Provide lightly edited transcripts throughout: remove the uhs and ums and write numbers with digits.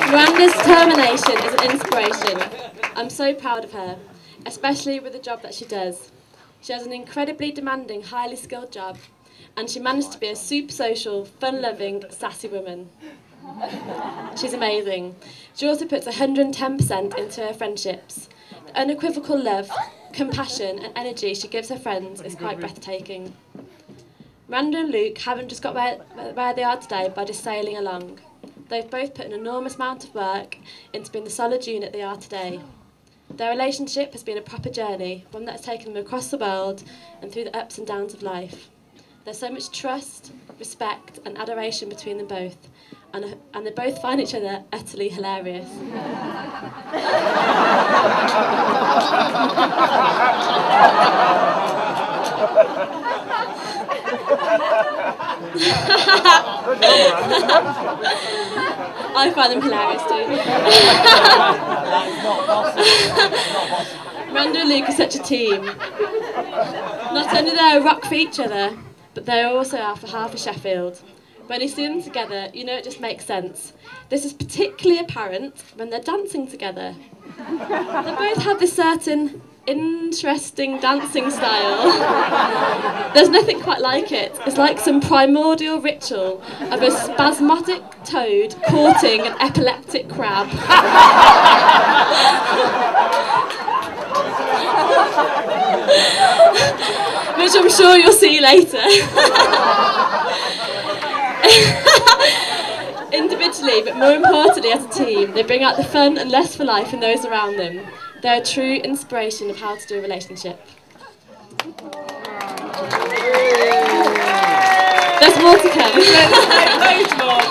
Miranda's determination is an inspiration. I'm so proud of her, especially with the job that she does. She has an incredibly demanding, highly skilled job, and she managed to be a super social, fun-loving, sassy woman. She's amazing. She also puts 110% into her friendships. The unequivocal love, compassion and energy she gives her friends is quite breathtaking. Miranda and Luke haven't just got where they are today by just sailing along. They've both put an enormous amount of work into being the solid unit they are today. Their relationship has been a proper journey, one that has taken them across the world and through the ups and downs of life. There's so much trust, respect and adoration between them both, and they both find each other utterly hilarious. I find them hilarious too. Miranda and Luke are such a team. Not only they're a rock for each other, but they also are for half of Sheffield. When you see them together, you know it just makes sense. This is particularly apparent when they're dancing together. They both have this certain interesting dancing style. There's nothing quite like it. It's like some primordial ritual of a spasmodic toad courting an epileptic crab. Which I'm sure you'll see later. Individually, but more importantly as a team, they bring out the fun and lust for life in those around them. They're a true inspiration of how to do a relationship. There's more to come. Loads more.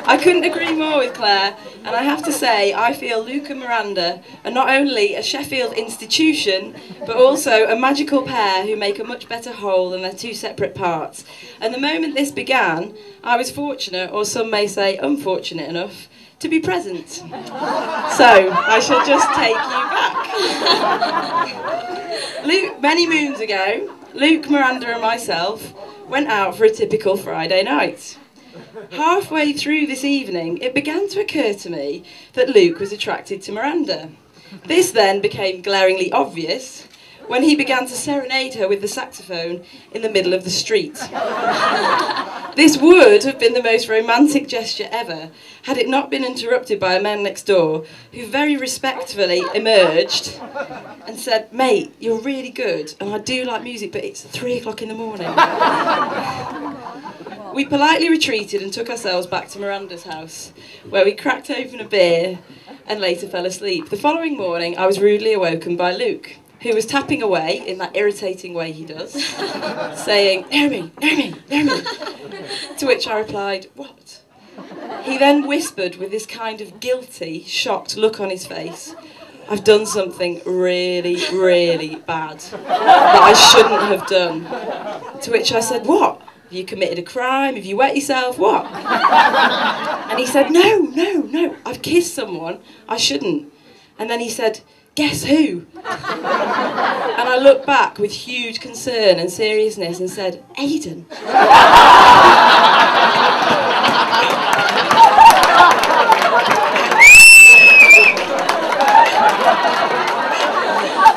I couldn't agree more with Claire, and I have to say I feel Luke and Miranda are not only a Sheffield institution, but also a magical pair who make a much better whole than their two separate parts. And the moment this began, I was fortunate, or some may say unfortunate enough, to be present. So I shall just take you back. Many moons ago, Luke, Miranda and myself went out for a typical Friday night. Halfway through this evening, it began to occur to me that Luke was attracted to Miranda. This then became glaringly obvious when he began to serenade her with the saxophone in the middle of the street. This would have been the most romantic gesture ever, had it not been interrupted by a man next door who very respectfully emerged and said, "Mate, you're really good, and I do like music, but it's 3 o'clock in the morning." We politely retreated and took ourselves back to Miranda's house, where we cracked open a beer and later fell asleep. The following morning, I was rudely awoken by Luke, who was tapping away in that irritating way he does, saying, "Naomi, Naomi, Naomi." To which I replied, "What?" He then whispered with this kind of guilty, shocked look on his face, "I've done something really, really bad that I shouldn't have done." To which I said, "What? Have you committed a crime? Have you wet yourself? What?" And he said, "No, no, no, I've kissed someone I shouldn't." And then he said, "Guess who?" And I looked back with huge concern and seriousness and said, "Aidan."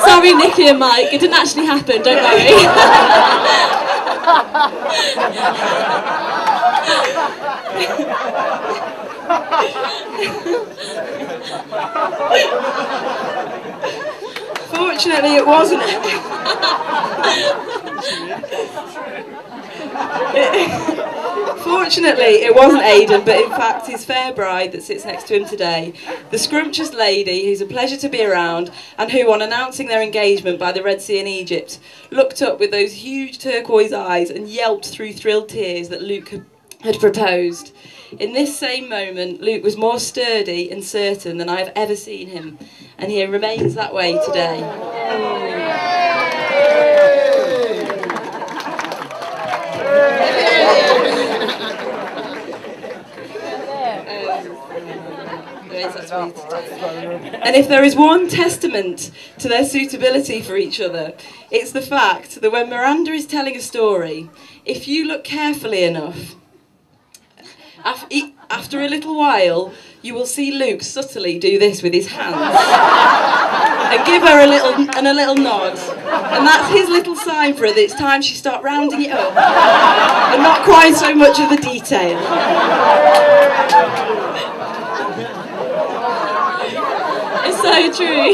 Sorry, Nikki and Mike, it didn't actually happen, don't worry. Fortunately, it wasn't. Fortunately, it wasn't Aidan, but in fact his fair bride that sits next to him today, the scrumptious lady who's a pleasure to be around and who, on announcing their engagement by the Red Sea in Egypt, looked up with those huge turquoise eyes and yelped through thrilled tears that Luke had proposed. In this same moment, Luke was more sturdy and certain than I have ever seen him, and he remains that way today. And if there is one testament to their suitability for each other, it's the fact that when Miranda is telling a story, if you look carefully enough, after a little while, you will see Luke subtly do this with his hands and give her a little nod. And that's his little sign for her that it's time she start rounding it up and not quite so much of the detail. It's so true.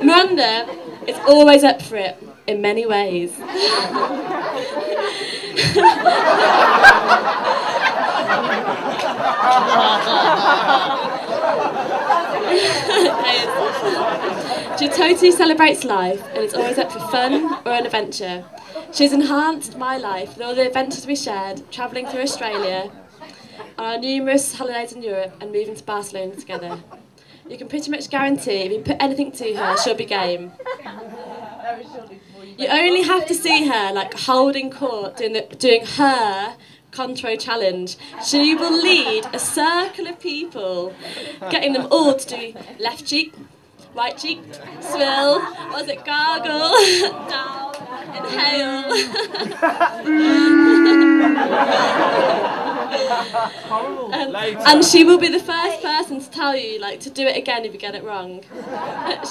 Miranda is always up for it in many ways. She totally celebrates life and is always up for fun or an adventure. She's enhanced my life with all the adventures we shared, travelling through Australia, on our numerous holidays in Europe and moving to Barcelona together. You can pretty much guarantee if you put anything to her, she'll be game. You only have to see her like holding court, doing her Contro challenge. She will lead a circle of people, getting them all to do left cheek, right cheek, swill, what was it, gargle, down, inhale. And she will be the first person to tell you to do it again if you get it wrong.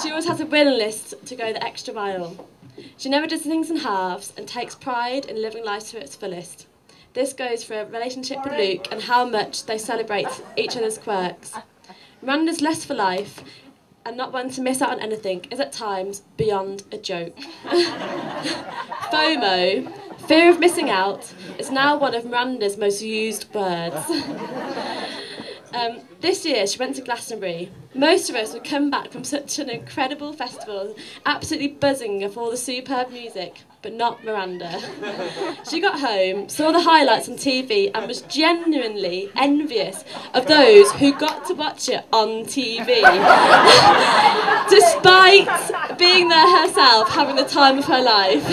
She always has a win list to go the extra mile. She never does things in halves and takes pride in living life to its fullest. This goes for a relationship with Luke and how much they celebrate each other's quirks. Miranda's lust for life and not one to miss out on anything is at times beyond a joke. FOMO, fear of missing out, is now one of Miranda's most used words. This year she went to Glastonbury. Most of us would come back from such an incredible festival, absolutely buzzing of all the superb music, but not Miranda. She got home, saw the highlights on TV and was genuinely envious of those who got to watch it on TV. Despite being there herself, having the time of her life.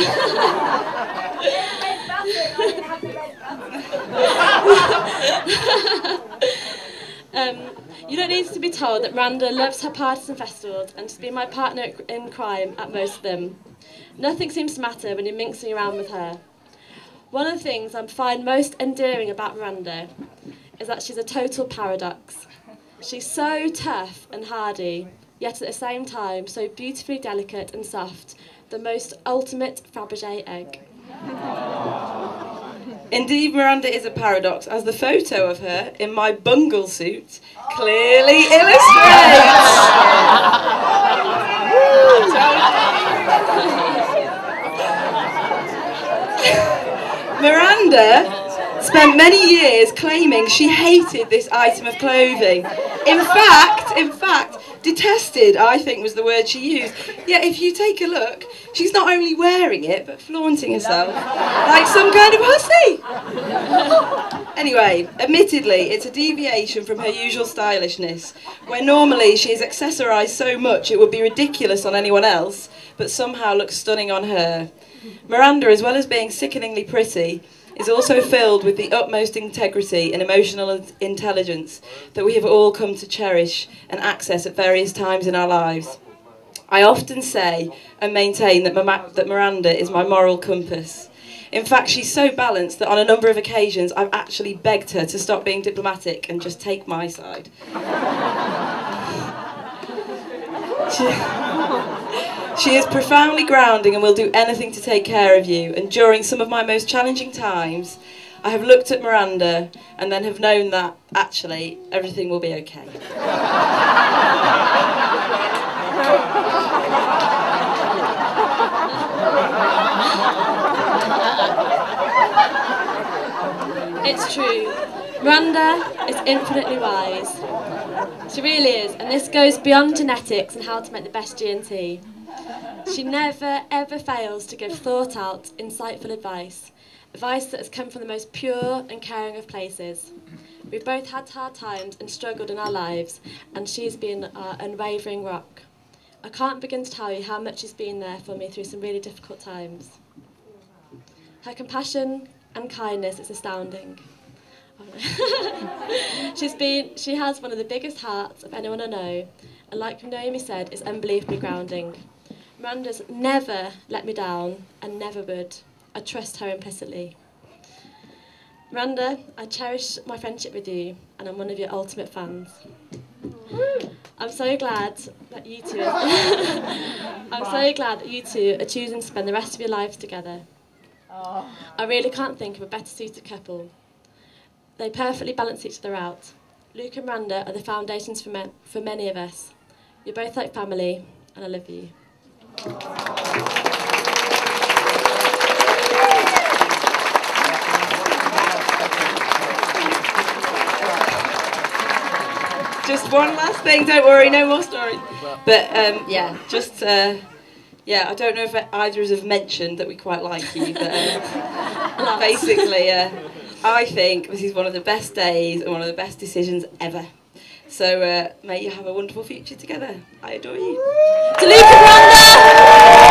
You don't need to be told that Miranda loves her parties and festivals and to be my partner in crime at most of them. Nothing seems to matter when you're mixing around with her. One of the things I find most endearing about Miranda is that she's a total paradox. She's so tough and hardy, yet at the same time so beautifully delicate and soft, the most ultimate Fabergé egg. Indeed, Miranda is a paradox, as the photo of her in my bungle suit clearly illustrates. Miranda spent many years claiming she hated this item of clothing. In fact, detested, I think was the word she used. Yet if you take a look, she's not only wearing it, but flaunting herself like some kind of hussy. Anyway, admittedly, it's a deviation from her usual stylishness, where normally she is accessorised so much it would be ridiculous on anyone else, but somehow looks stunning on her. Miranda, as well as being sickeningly pretty, is also filled with the utmost integrity and emotional intelligence that we have all come to cherish and access at various times in our lives. I often say and maintain that Miranda is my moral compass. In fact, she's so balanced that on a number of occasions I've actually begged her to stop being diplomatic and just take my side. She is profoundly grounding and will do anything to take care of you, and during some of my most challenging times, I have looked at Miranda and then have known that, actually, everything will be okay. It's true. Miranda is infinitely wise. She really is, and this goes beyond genetics and how to make the best G&T. She never, ever fails to give thought-out, insightful advice that has come from the most pure and caring of places. We've both had hard times and struggled in our lives, and she's been our unwavering rock. I can't begin to tell you how much she's been there for me through some really difficult times. Her compassion and kindness is astounding. She has one of the biggest hearts of anyone I know, and like Naomi said, is unbelievably grounding. Miranda's never let me down and never would. I trust her implicitly. Miranda, I cherish my friendship with you, and I'm one of your ultimate fans. I'm so glad that you two are choosing to spend the rest of your lives together. I really can't think of a better suited couple. They perfectly balance each other out. Luke and Miranda are the foundations for many of us. You're both like family, and I love you. Just one last thing, don't worry, no more stories. But yeah, I don't know if either of us have mentioned that we quite like you, but basically, I think this is one of the best days and one of the best decisions ever. So may you have a wonderful future together. I adore you. To Luke and Miranda!